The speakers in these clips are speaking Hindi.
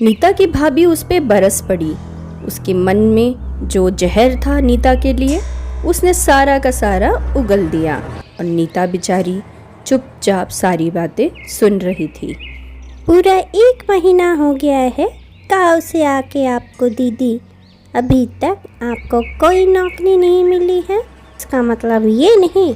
नीता की भाभी उस पे बरस पड़ी। उसके मन में जो जहर था नीता के लिए, उसने सारा का सारा उगल दिया और नीता बेचारी चुपचाप सारी बातें सुन रही थी। पूरा 1 महीना हो गया है गाँव से आके आपको दीदी, अभी तक आपको कोई नौकरी नहीं मिली है। इसका मतलब ये नहीं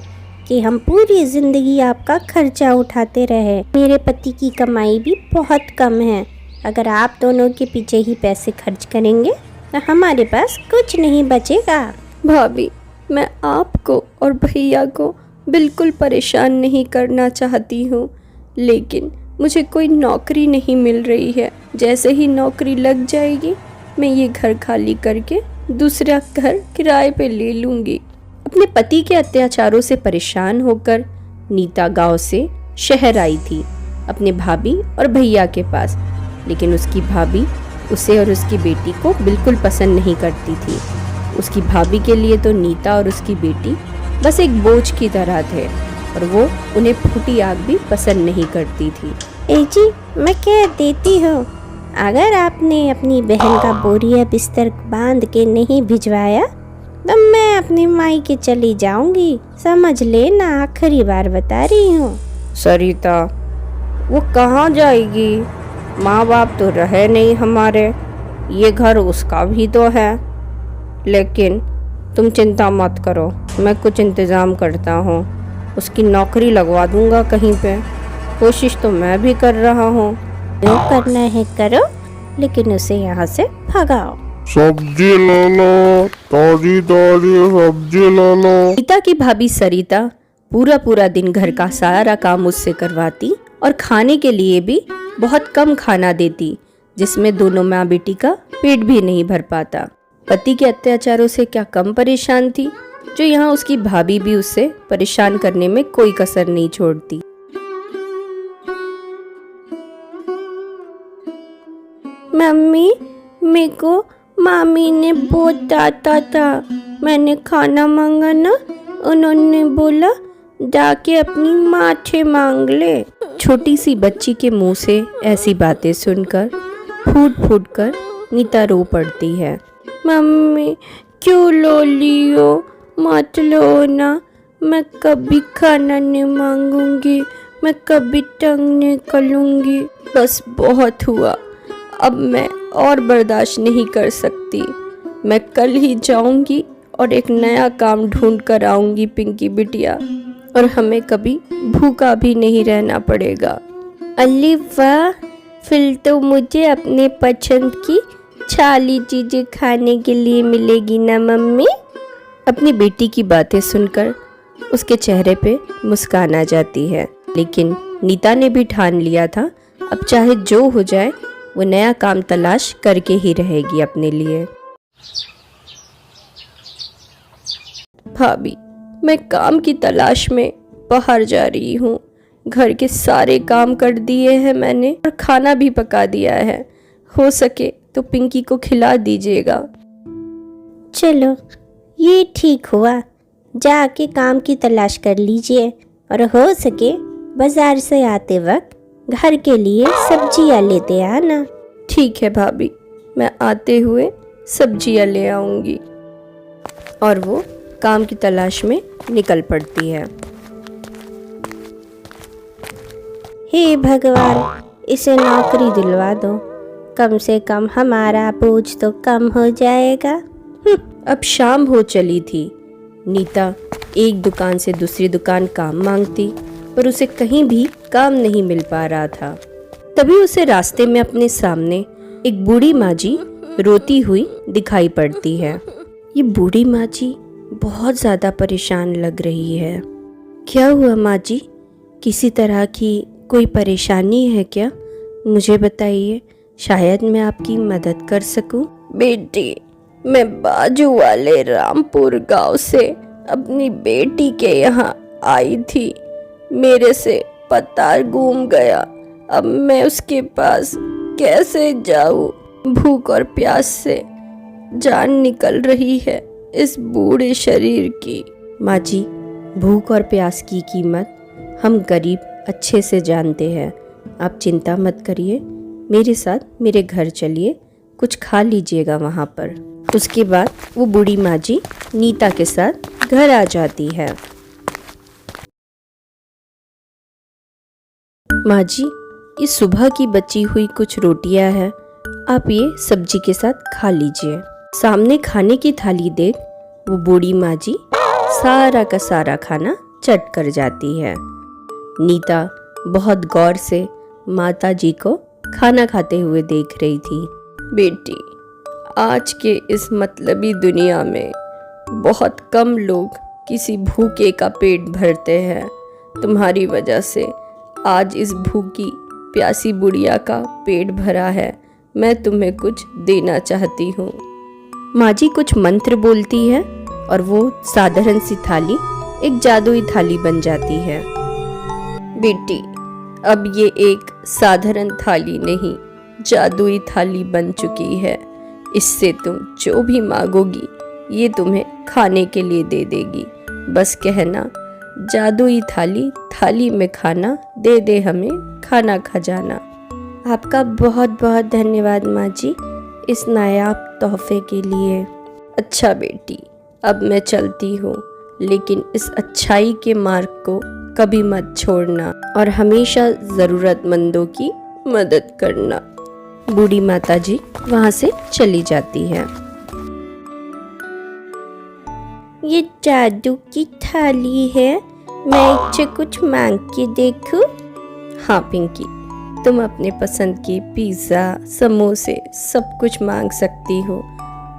कि हम पूरी ज़िंदगी आपका खर्चा उठाते रहे। मेरे पति की कमाई भी बहुत कम है। अगर आप दोनों के पीछे ही पैसे खर्च करेंगे तो हमारे पास कुछ नहीं बचेगा। भाभी, मैं आपको और भैया को बिल्कुल परेशान नहीं करना चाहती हूँ, लेकिन मुझे कोई नौकरी नहीं मिल रही है। जैसे ही नौकरी लग जाएगी मैं ये घर खाली करके दूसरा घर किराए पे ले लूँगी। अपने पति के अत्याचारों से परेशान होकर नीता गांव से शहर आई थी अपने भाभी और भैया के पास, लेकिन उसकी भाभी उसे और उसकी बेटी को बिल्कुल पसंद नहीं करती थी। उसकी भाभी के लिए तो नीता और उसकी बेटी बस एक बोझ की तरह थे और वो उन्हें फूटी आग भी पसंद नहीं करती थी। जी, मैं कह देती हूँ, अगर आपने अपनी बहन का बोरिया बिस्तर बांध के नहीं भिजवाया तो मैं अपनी माई के चली जाऊंगी। समझ लेना, आखिरी बार बता रही हूँ। सरिता, वो कहाँ जाएगी? माँ बाप तो रहे नहीं हमारे, ये घर उसका भी तो है। लेकिन तुम चिंता मत करो, मैं कुछ इंतज़ाम करता हूँ। उसकी नौकरी लगवा दूंगा कहीं पे। कोशिश तो मैं भी कर रहा हूँ। जो करना है करो, लेकिन उसे यहाँ से भगाओ। सब्जी ले लो, ताजी ताजी सब्जी ले लो। नीता की भाभी सरिता पूरा दिन घर का सारा काम उससे करवाती और खाने के लिए भी बहुत कम खाना देती, जिसमें दोनों माँ बेटी का पेट भी नहीं भर पाता। पति के अत्याचारों से क्या कम परेशान थी, जो यहाँ उसकी भाभी भी उससे परेशान करने में कोई कसर नहीं छोड़ती। मम्मी, मेरे को मामी ने बहुत डांटा था। मैंने खाना मांगा ना, उन्होंने बोला जाके अपनी माँ से मांग ले। छोटी सी बच्ची के मुंह से ऐसी बातें सुनकर फूट कर नीता रो पड़ती है। मम्मी, क्यों लो लियो? मत लो ना, मैं कभी खाना नहीं मांगूंगी, मैं कभी टंग नहीं करूंगी। बस बहुत हुआ, अब मैं और बर्दाश्त नहीं कर सकती। मैं कल ही जाऊंगी और एक नया काम ढूंढ कर आऊंगी पिंकी बिटिया, और हमें कभी भूखा भी नहीं रहना पड़ेगा। अली वाह, फिर तो मुझे अपने पसंद की छाली चीजें खाने के लिए मिलेगी ना मम्मी। अपनी बेटी की बातें सुनकर उसके चेहरे पे मुस्कान आ जाती है, लेकिन नीता ने भी ठान लिया था अब चाहे जो हो जाए वो नया काम तलाश करके ही रहेगी अपने लिए। भाभी, मैं काम की तलाश में बाहर जा रही हूँ। घर के सारे काम कर दिए हैं मैंने और खाना भी पका दिया है। हो सके तो पिंकी को खिला दीजिएगा। चलो, ये ठीक हुआ। जाके काम की तलाश कर लीजिए और हो सके बाजार से आते वक्त घर के लिए सब्जियां लेते आना। ठीक है भाभी, मैं आते हुए सब्जियां ले आऊंगी। और वो काम की तलाश में निकल पड़ती है। हे भगवान, इसे नौकरी दिलवा दो, कम से कम हमारा बोझ तो कम हो जाएगा। अब शाम हो चली थी। नीता एक दुकान से दूसरी दुकान काम मांगती, पर उसे कहीं भी काम नहीं मिल पा रहा था। तभी उसे रास्ते में अपने सामने एक बूढ़ी माँ जी रोती हुई दिखाई पड़ती है। ये बूढ़ी माँ जी बहुत ज़्यादा परेशान लग रही है। क्या हुआ माँ जी? किसी तरह की कोई परेशानी है क्या? मुझे बताइए, शायद मैं आपकी मदद कर सकूं। बेटी, मैं बाजू वाले रामपुर गांव से अपनी बेटी के यहाँ आई थी। मेरे से पता गुम गया। अब मैं उसके पास कैसे जाऊं? भूख और प्यास से जान निकल रही है इस बूढ़े शरीर की। माँ जी, भूख और प्यास की कीमत हम गरीब अच्छे से जानते हैं। आप चिंता मत करिए, मेरे साथ मेरे घर चलिए, कुछ खा लीजिएगा वहाँ पर। उसके बाद वो बूढ़ी माँ जी नीता के साथ घर आ जाती है। माँ जी, ये सुबह की बची हुई कुछ रोटियां हैं, आप ये सब्जी के साथ खा लीजिए। सामने खाने की थाली देख वो बूढ़ी माँ जी सारा का सारा खाना चट कर जाती है। नीता बहुत गौर से माता जी को खाना खाते हुए देख रही थी। बेटी, आज के इस मतलबी दुनिया में बहुत कम लोग किसी भूखे का पेट भरते हैं। तुम्हारी वजह से आज इस भूखी प्यासी बुढ़िया का पेट भरा है। मैं तुम्हें कुछ देना चाहती हूँ। माँ जी कुछ मंत्र बोलती है और वो साधारण सी थाली एक जादुई थाली बन जाती है। बेटी, अब ये एक साधारण थाली नहीं, जादुई थाली बन चुकी है। इससे तुम जो भी मांगोगी ये तुम्हें खाने के लिए दे देगी। बस कहना, जादुई थाली थाली में खाना दे दे हमें खाना खजाना। आपका बहुत बहुत धन्यवाद माँ जी, इस नायाब तोहफे के लिए। अच्छा बेटी, अब मैं चलती हूँ, लेकिन इस अच्छाई के मार्ग को कभी मत छोड़ना और हमेशा ज़रूरतमंदों की मदद करना। बूढ़ी माता जी वहाँ से चली जाती है। ये जादू की थाली है, मैं इससे कुछ मांग के देखूं? हाँ पिंकी, तुम अपने पसंद की पिज़्ज़ा, समोसे सब कुछ मांग सकती हो,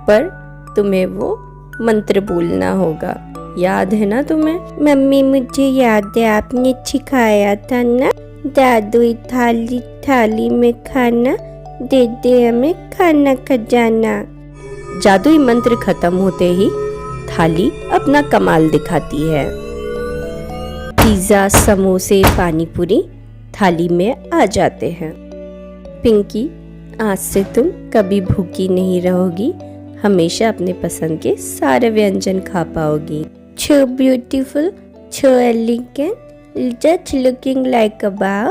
पर तुम्हें वो मंत्र बोलना होगा। याद है ना तुम्हें? मम्मी मुझे याद है, आपने सिखाया था ना, जादुई थाली थाली में खाना दे दे हमें खाना खजाना। जादुई मंत्र खत्म होते ही थाली अपना कमाल दिखाती है। पिज़्ज़ा, समोसे, पानी पूरी थाली में आ जाते हैं। पिंकी, आज से तुम कभी भूखी नहीं रहोगी, हमेशा अपने पसंद के सारे व्यंजन खा पाओगी। So beautiful, so elegant, just looking like a wow,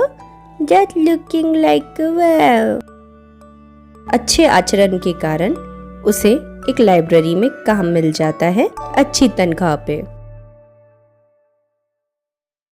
just looking like a wow। अच्छे आचरण के कारण उसे एक लाइब्रेरी में काम मिल जाता है अच्छी तनख्वाह पे।